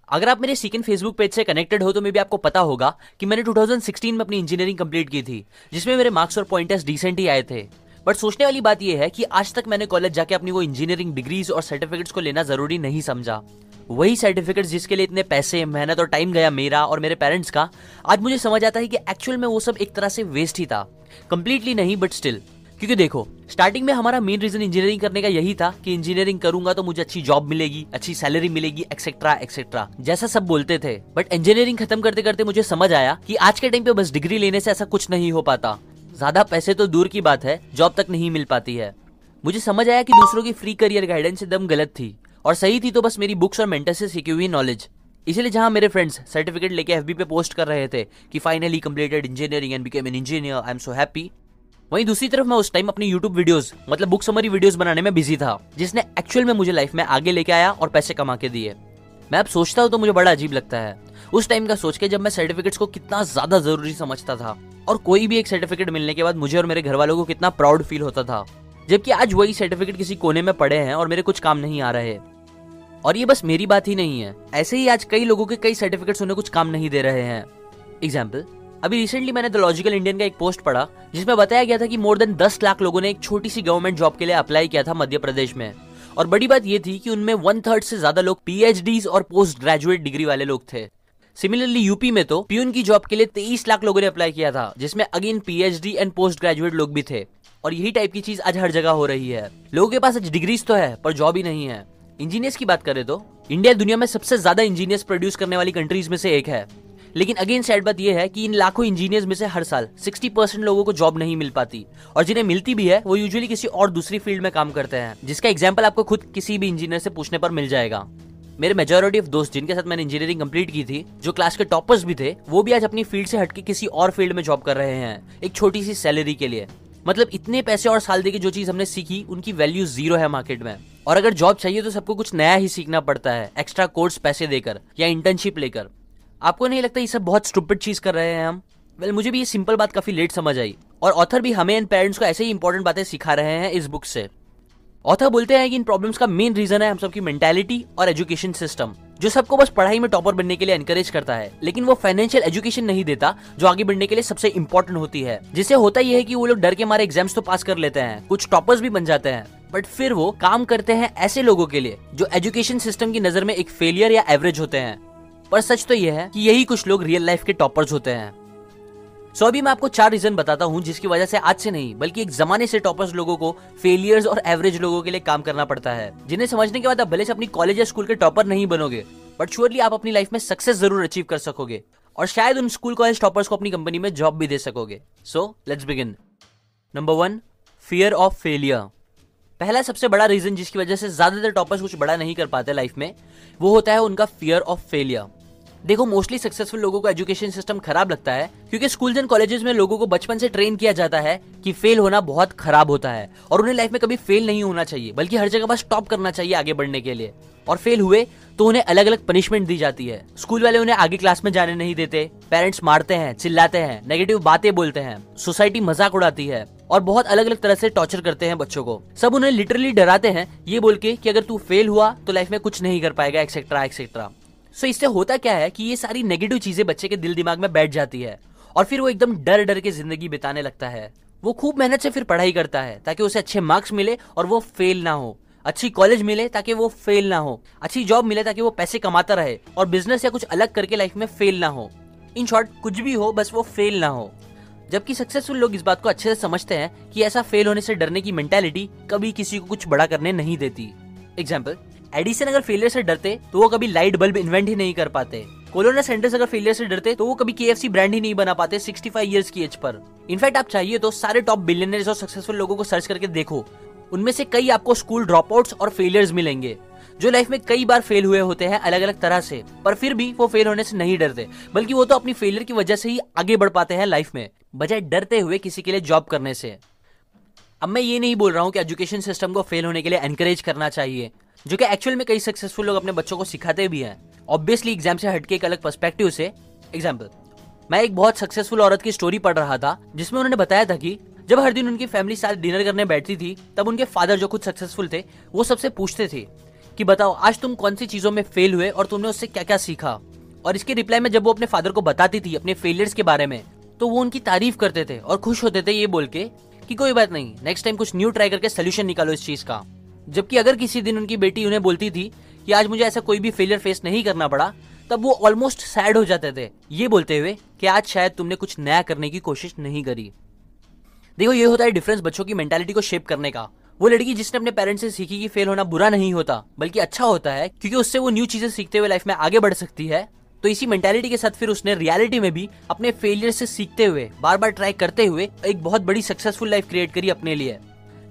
अगर आप मेरे सीकेंड फेसबुक पेज से कनेक्टेड हो तो मे भी आपको पता होगा कि मैंने 2016 में अपनी इंजीनियरिंग कंप्लीट की थी, जिसमें मेरे मार्क्स और पॉइंटर्स डिसेंट ही आए थे। बट सोचने वाली बात यह है कि आज तक मैंने कॉलेज जाके अपनी वो इंजीनियरिंग डिग्रीज और सर्टिफिकेट्स को लेना जरूरी नहीं समझा। वही सर्टिफिकेट्स जिसके लिए इतने पैसे, मेहनत और टाइम गया मेरा और मेरे पेरेंट्स का, आज मुझे समझ आता है कि एक्चुअल में वो सब एक तरह से वेस्ट ही था। कंप्लीटली नहीं, बट स्टिल। क्योंकि देखो, स्टार्टिंग में हमारा मेन रीजन इंजीनियरिंग करने का यही था कि इंजीनियरिंग करूंगा तो मुझे अच्छी जॉब मिलेगी, अच्छी सैलरी मिलेगी, एक्सेट्रा एक्सेट्रा, जैसा सब बोलते थे। बट इंजीनियरिंग खत्म करते करते मुझे समझ आया कि आज के टाइम पे बस डिग्री लेने से ऐसा कुछ नहीं हो पाता। ज्यादा पैसे तो दूर की बात है, जॉब तक नहीं मिल पाती है। मुझे समझ आया कि दूसरों की फ्री करियर गाइडेंस एकदम गलत थी, और सही थी तो बस मेरी बुक्स और मेंटर से सीखी हुई नॉलेज। इसलिए जहां मेरे फ्रेंड्स सर्टिफिकेट लेके एफबी पे पोस्ट कर रहे थे कि finally completed engineering and became an engineer, I am so happy, वहीं दूसरी तरफ मैं उस टाइम अपनी यूट्यूब वीडियोस मतलब बुक समरी वीडियोस बनाने में बिजी था, जिसने एक्चुअल में मुझे लाइफ में आगे लेके आया और पैसे कमा के दिए। मैं अब सोचता हूँ तो मुझे बड़ा अजीब लगता है उस टाइम का सोच के, जब मैं सर्टिफिकेट्स को कितना ज्यादा जरूरी समझता था और कोई भी एक सर्टिफिकेट मिलने के बाद मुझे और मेरे घर वालों को कितना प्राउड फील होता था, जबकि आज वही सर्टिफिकेट किसी कोने में पड़े हैं और मेरे कुछ काम नहीं आ रहे। और ये बस मेरी बात ही नहीं है, ऐसे ही आज कई लोगों के कई सर्टिफिकेट्स उन्हें कुछ काम नहीं दे रहे हैं। एग्जाम्पल, अभी रिसेंटली मैंने द लॉजिकल इंडियन का एक पोस्ट पढ़ा जिसमें बताया गया था कि मोर देन 10 लाख लोगों ने एक छोटी सी गवर्नमेंट जॉब के लिए अप्लाई किया था मध्य प्रदेश में। और बड़ी बात यह थी कि उनमें 1/3 से ज्यादा लोग पीएचडीज और पोस्ट ग्रेजुएट डिग्री वाले लोग थे। सिमिलरली यूपी में तो प्यून की जॉब के लिए 23 लाख लोगों ने अप्लाई किया था, जिसमें again PhD and post graduate लोग भी थे। और यही टाइप की चीज आज हर जगह हो रही है। लोगों के पास आज डिग्रीज तो है पर जॉब ही नहीं है। इंजीनियर्स की बात करें तो इंडिया दुनिया में सबसे ज्यादा इंजीनियर्स प्रोड्यूस करने वाली कंट्रीज में से एक है। लेकिन अगेन सैड बात यह है कि इन लाखों इंजीनियर्स में से हर साल 60% लोगों को जॉब नहीं मिल पाती, और जिन्हें मिलती भी है वो यूजुअली किसी और दूसरी फील्ड में काम करते हैं, जिसका एग्जांपल आपको खुद किसी भी इंजीनियर से पूछने पर मिल जाएगा। मेरे मेजॉरिटी ऑफ दोस्त जिनके साथ मैंने इंजीनियरिंग कंप्लीट की थी, जो क्लास के टॉपर्स भी थे, वो भी आज अपनी फील्ड से हटके किसी और फील्ड में जॉब कर रहे हैं एक छोटी सी सैलरी के लिए। मतलब इतने पैसे और साल दे के जो चीज हमने सीखी उनकी वैल्यू जीरो है मार्केट में। और अगर जॉब चाहिए तो सबको कुछ नया ही सीखना पड़ता है, एक्स्ट्रा कोर्स पैसे देकर या इंटर्नशिप लेकर। आपको नहीं लगता ये सब बहुत स्टूपिड चीज कर रहे हैं हम? वेल, मुझे भी ये सिंपल बात काफी लेट समझ आई, और ऑथर भी हमें एंड पेरेंट्स को ऐसे ही इंपॉर्टेंट बातें सिखा रहे हैं इस बुक से। ऑथर बोलते हैं कि इन प्रॉब्लम्स का मेन रीजन है हम सबकी मेंटालिटी और एजुकेशन सिस्टम, जो सबको बस पढ़ाई में टॉपर बनने के लिए एनकरेज करता है, लेकिन वो फाइनेंशियल एजुकेशन नहीं देता जो आगे बढ़ने के लिए सबसे इंपॉर्टेंट होती है। जिससे होता यह है कि वो लोग डर के मारे एग्जाम्स तो पास कर लेते हैं, कुछ टॉपर्स भी बन जाते हैं, बट फिर वो काम करते हैं ऐसे लोगों के लिए जो एजुकेशन सिस्टम की नजर में एक फेलियर या एवरेज होते हैं। पर सच तो यह है कि यही कुछ लोग रियल लाइफ के टॉपर्स होते हैं। सो अभी मैं आपको 4 रीजन बताता हूं जिसकी वजह से आज से नहीं बल्कि एक जमाने से टॉपर्स लोगों को फेलियर्स और एवरेज लोगों के लिए काम करना पड़ता है, जिन्हें समझने के बाद आप भले से अपनी कॉलेज या स्कूल के टॉपर नहीं बनोगे, बट श्योरली आप अपनी लाइफ में सक्सेस जरूर अचीव कर सकोगे, और शायद उन स्कूल कॉलेज टॉपर्स को अपनी कंपनी में जॉब भी दे सकोगे। So let's begin. Number 1, fear of failure. पहला सबसे बड़ा रीजन जिसकी वजह से ज्यादातर टॉपर्स कुछ बड़ा नहीं कर पाते लाइफ में, वो होता है उनका फियर ऑफ फेलियर। देखो, मोस्टली सक्सेसफुल लोगों को एजुकेशन सिस्टम खराब लगता है क्योंकि स्कूल्स एंड कॉलेजेस में लोगों को बचपन से ट्रेन किया जाता है कि फेल होना बहुत खराब होता है, और उन्हें लाइफ में कभी फेल नहीं होना चाहिए बल्कि हर जगह बस टॉप करना चाहिए आगे बढ़ने के लिए। और फेल हुए तो उन्हें अलग अलग पनिशमेंट दी जाती है। स्कूल वाले उन्हें आगे क्लास में जाने नहीं देते, पेरेंट्स मारते हैं, चिल्लाते हैं, नेगेटिव बातें बोलते हैं, सोसाइटी मजाक उड़ाती है और बहुत अलग अलग तरह से टॉर्चर करते हैं बच्चों को। सब उन्हें लिटरली डराते हैं ये बोल के कि अगर तू फेल हुआ तो लाइफ में कुछ नहीं कर पाएगा, एक्सेट्रा एक्सेट्रा। सो इससे होता क्या है कि ये सारी नेगेटिव चीजें बच्चे के दिल दिमाग में बैठ जाती है, और फिर वो एकदम डर डर के जिंदगी बिताने लगता है। वो खूब मेहनत से फिर पढ़ाई करता है ताकि उसे अच्छे मार्क्स मिले और वो फेल ना हो, अच्छी कॉलेज मिले ताकि वो फेल ना हो, अच्छी जॉब मिले ताकि वो पैसे कमाता रहे और बिजनेस या कुछ अलग करके लाइफ में फेल ना हो। इन शॉर्ट, कुछ भी हो बस वो फेल ना हो। जबकि सक्सेसफुल लोग इस बात को अच्छे से समझते हैं कि ऐसा फेल होने से डरने की मेंटालिटी कभी किसी को कुछ बड़ा करने नहीं देती। एग्जाम्पल, एडिसन अगर फेलियर से डरते तो वो कभी लाइट बल्ब इन्वेंट ही नहीं कर पाते। कोलोना सैंडर्स अगर फेलियर से डरते तो वो कभी KFC ब्रांड ही नहीं बना पाते 65 इयर्स की एज पर। इनफैक्ट आप चाहिए तो सारे टॉप बिलियनर्स और सक्सेसफुल लोगों को सर्च करके देखो, उनमें से कई आपको स्कूल ड्रॉपआउट्स और फेलियर्स मिलेंगे जो लाइफ में कई बार फेल हुए होते हैं अलग अलग तरह से, पर फिर भी वो फेल होने से नहीं डरते, बल्कि वो तो अपनी फेलियर की वजह से ही आगे बढ़ पाते हैं लाइफ में, बजाय डरते हुए किसी के लिए जॉब करने से। अब मैं ये नहीं बोल रहा हूँ कि एजुकेशन सिस्टम को फेल होने के लिए एनकरेज करना चाहिए, जो कि एक्चुअल में कई सक्सेसफुल लोग अपने बच्चों को सिखाते भी हैं, ऑब्वियसली एग्जाम से हटके एक अलग पर्सपेक्टिव से। एग्जाम्पल, मैं एक बहुत सक्सेसफुल औरत की स्टोरी पढ़ रहा था जिसमें उन्होंने बताया था कि जब हर दिन उनकी फैमिली साथ डिनर करने बैठती थी तब उनके फादर जो खुद सक्सेसफुल थे वो सबसे पूछते थे कि बताओ आज तुम कौन सी चीजों में फेल हुए और तुमने उससे क्या क्या सीखा। और इसके रिप्लाई में जब वो अपने फादर को बताती थी अपने फेलियर्स के बारे में, तो वो उनकी तारीफ करते थे और खुश होते थे ये बोल के कि कोई बात नहीं, नेक्स्ट टाइम कुछ न्यू ट्राई करके सोल्यूशन निकालो इस चीज का। जबकि अगर किसी दिन उनकी बेटी उन्हें बोलती थी कि आज मुझे ऐसा कोई भी फेलियर फेस नहीं करना पड़ा, तब वो ऑलमोस्ट सैड हो जाते थे ये बोलते हुए कि आज शायद तुमने कुछ नया करने की कोशिश नहीं करी। देखो ये होता है डिफरेंस बच्चों की मेंटालिटी को शेप करने का। वो लड़की जिसने अपने पेरेंट्स से सीखी कि फेल होना बुरा नहीं होता बल्कि अच्छा होता है, क्योंकि उससे वो न्यू चीजें सीखते हुए लाइफ में आगे बढ़ सकती है। तो इसी मेंटालिटी के साथ फिर उसने रियलिटी में भी अपने फेलियर से सीखते हुए बार बार ट्राई करते हुए एक बहुत बड़ी सक्सेसफुल लाइफ क्रिएट करी अपने लिए।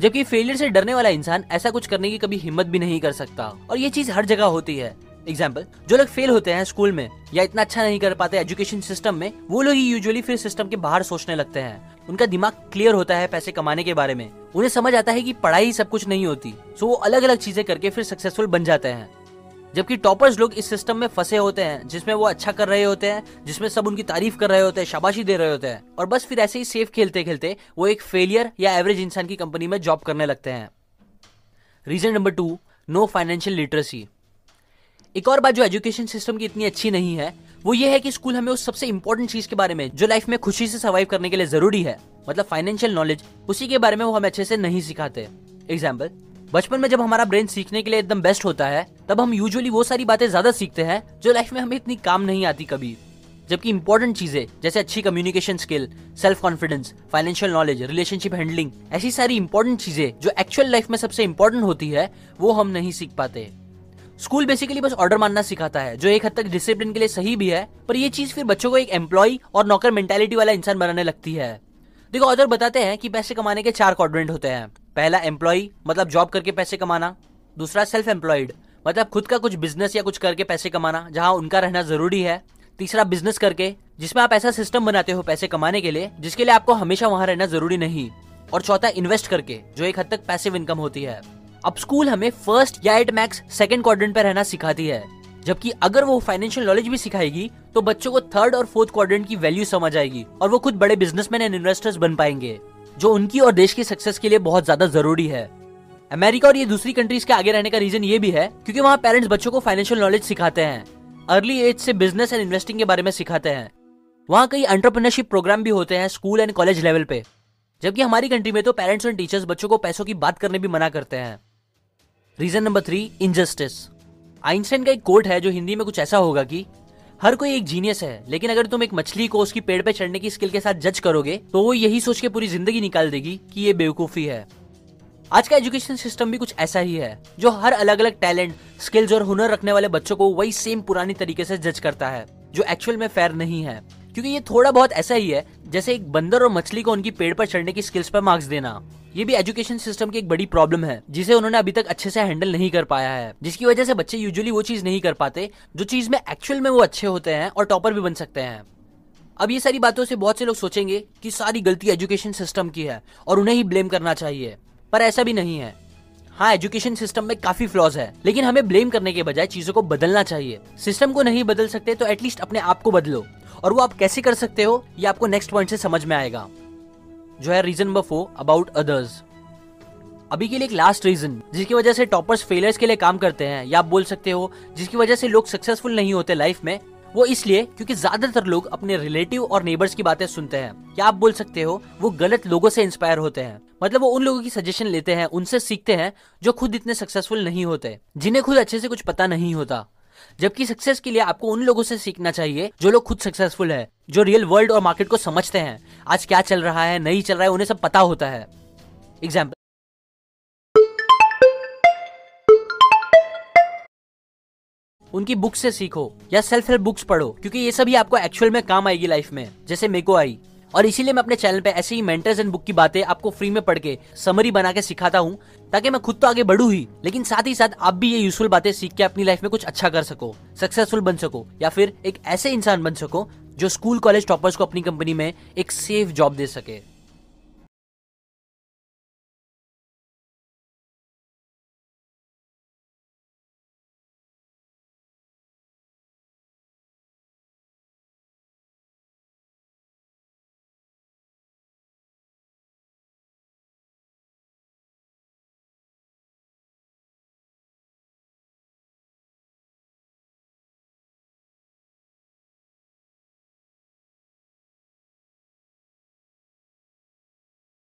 जबकि फेलियर से डरने वाला इंसान ऐसा कुछ करने की कभी हिम्मत भी नहीं कर सकता, और ये चीज हर जगह होती है। एग्जाम्पल, जो लोग फेल होते हैं स्कूल में या इतना अच्छा नहीं कर पाते एजुकेशन सिस्टम में, वो लोग ही यूजुअली फिर सिस्टम के बाहर सोचने लगते हैं। उनका दिमाग क्लियर होता है पैसे कमाने के बारे में, उन्हें समझ आता है कि पढ़ाई सब कुछ नहीं होती, सो वो अलग अलग चीजें करके फिर सक्सेसफुल बन जाते हैं। जबकि टॉपर्स लोग इस सिस्टम में फंसे होते हैं जिसमें वो अच्छा कर रहे होते हैं, जिसमें सब उनकी तारीफ कर रहे होते हैं, शाबाशी दे रहे होते हैं, और बस फिर ऐसे ही सेफ खेलते खेलते वो एक फेलियर या एवरेज इंसान की कंपनी में जॉब करने लगते हैं। Reason number 2, no financial literacy. एक और बात जो एजुकेशन सिस्टम की इतनी अच्छी नहीं है वो ये है कि स्कूल हमें उस सबसे इंपॉर्टेंट चीज के बारे में जो लाइफ में खुशी से सर्वाइव करने के लिए जरूरी है, मतलब फाइनेंशियल नॉलेज, उसी के बारे में वो हमें अच्छे से नहीं सिखाते। एग्जाम्पल, बचपन में जब हमारा ब्रेन सीखने के लिए एकदम बेस्ट होता है, तब हम यूजुअली वो सारी बातें ज्यादा सीखते हैं जो लाइफ में हमें इतनी काम नहीं आती कभी। जबकि इंपॉर्टेंट चीजें जैसे अच्छी communication skill, self confidence, financial knowledge, relationship handling, ऐसी सारी इंपॉर्टेंट चीजें जो एक्चुअल लाइफ में सबसे इंपॉर्टेंट होती है, वो हम नहीं सीख पाते। स्कूल बेसिकली बस ऑर्डर मानना सिखाता है, जो एक हद तक डिसिप्लिन के लिए सही भी है, पर ये चीज फिर बच्चों को एक एम्प्लॉय और नौकर मेंटालिटी वाला इंसान बनाने लगती है। देखो, ऑथर बताते हैं कि पैसे कमाने के 4 क्वाड्रेंट होते हैं। पहला एम्प्लॉय, मतलब जॉब करके पैसे कमाना। दूसरा सेल्फ एम्प्लॉयड, मतलब खुद का कुछ बिजनेस या कुछ करके पैसे कमाना जहां उनका रहना जरूरी है। तीसरा बिजनेस करके, जिसमें आप ऐसा सिस्टम बनाते हो पैसे कमाने के लिए जिसके लिए आपको हमेशा वहां रहना जरूरी नहीं। और चौथा इन्वेस्ट करके, जो एक हद तक पैसिव इनकम होती है। अब स्कूल हमें फर्स्ट या एट मैक्स सेकंड क्वाड्रेंट पे रहना सिखाती है, जबकि अगर वो फाइनेंशियल नॉलेज भी सिखाएगी तो बच्चों को थर्ड और फोर्थ क्वाड्रेंट की वैल्यू समझ आएगी और वो खुद बड़े बिजनेसमैन एंड इन्वेस्टर्स बन पाएंगे, जो उनकी और देश की सक्सेस के लिए बहुत ज्यादा जरूरी है। अमेरिका और ये दूसरी कंट्रीज के आगे रहने का रीजन ये भी है क्योंकि वहाँ पेरेंट्स बच्चों को फाइनेंशियल नॉलेज सिखाते हैं, अर्ली एज से बिजनेस एंड इन्वेस्टिंग के बारे में सिखाते हैं। वहाँ कई एंटरप्रेन्योरशिप प्रोग्राम भी होते हैं स्कूल एंड कॉलेज लेवल पे, जबकि हमारी कंट्री में तो पेरेंट्स एंड टीचर्स बच्चों को पैसों की बात करने भी मना करते हैं। Reason number 3, injustice. आइंस्टाइन का एक कोट है जो हिंदी में कुछ ऐसा होगा कि हर कोई एक जीनियस है, लेकिन अगर तुम एक मछली को उसकी पेड़ पे चढ़ने की स्किल के साथ जज करोगे तो वो यही सोच के पूरी जिंदगी निकाल देगी कि ये बेवकूफी है। आज का एजुकेशन सिस्टम भी कुछ ऐसा ही है, जो हर अलग अलग टैलेंट, स्किल्स और हुनर रखने वाले बच्चों को वही सेम पुरानी तरीके से जज करता है, जो एक्चुअल में फेयर नहीं है। क्योंकि ये थोड़ा बहुत ऐसा ही है जैसे एक बंदर और मछली को उनकी पेड़ पर चढ़ने की स्किल्स पर मार्क्स देना। ये भी एजुकेशन सिस्टम की एक बड़ी प्रॉब्लम है जिसे उन्होंने अभी तक अच्छे से हैंडल नहीं कर पाया है, जिसकी वजह से बच्चे यूजुअली वो चीज नहीं कर पाते जो चीज में एक्चुअल में वो अच्छे होते हैं और टॉपर भी बन सकते हैं। अब ये सारी बातों से बहुत से लोग सोचेंगे कि सारी गलती एजुकेशन सिस्टम की है और उन्हें ही ब्लेम करना चाहिए, पर ऐसा भी नहीं है। हाँ, एजुकेशन सिस्टम में काफी फ्लॉज है, लेकिन हमें ब्लेम करने के बजाय चीजों को बदलना चाहिए। सिस्टम को नहीं बदल सकते तो एटलीस्ट अपने आप को बदलो, और वो आप कैसे कर सकते हो ये आपको नेक्स्ट पॉइंट से समझ में आएगा, जो है रीजन नंबर 4, अबाउट अदर्स। अभी के लिए एक लास्ट रीजन जिसकी वजह से टॉपर्स फेलियर्स के लिए काम करते हैं, या आप बोल सकते हो जिसकी वजह से लोग सक्सेसफुल नहीं होते लाइफ में, वो इसलिए क्योंकि ज्यादातर लोग अपने रिलेटिव और नेबर्स की बातें सुनते हैं, या आप बोल सकते हो वो गलत लोगों से इंस्पायर होते हैं। मतलब वो उन लोगों की सजेशन लेते हैं, उनसे सीखते हैं जो खुद इतने सक्सेसफुल नहीं होते, जिन्हें खुद अच्छे से कुछ पता नहीं होता। जबकि सक्सेस के लिए आपको उन लोगों से सीखना चाहिए जो लोग खुद सक्सेसफुल है, जो रियल वर्ल्ड और मार्केट को समझते हैं, आज क्या चल रहा है नहीं चल रहा है उन्हें सब पता होता है। एग्जाम्पल, उनकी बुक से सीखो या सेल्फ हेल्प बुक्स पढ़ो, क्योंकि ये सभी आपको एक्चुअल में काम आएगी लाइफ में, जैसे मेरे को आई। और इसीलिए मैं अपने चैनल पे ऐसे ही मेंटर्स एंड बुक की बातें आपको फ्री में पढ़ के समरी बना के सिखाता हूँ, ताकि मैं खुद तो आगे बढ़ूं ही, लेकिन साथ ही साथ आप भी ये यूजफुल बातें सीख के अपनी लाइफ में कुछ अच्छा कर सको, सक्सेसफुल बन सको, या फिर एक ऐसे इंसान बन सको जो स्कूल कॉलेज टॉपर्स को अपनी कंपनी में एक सेफ जॉब दे सके।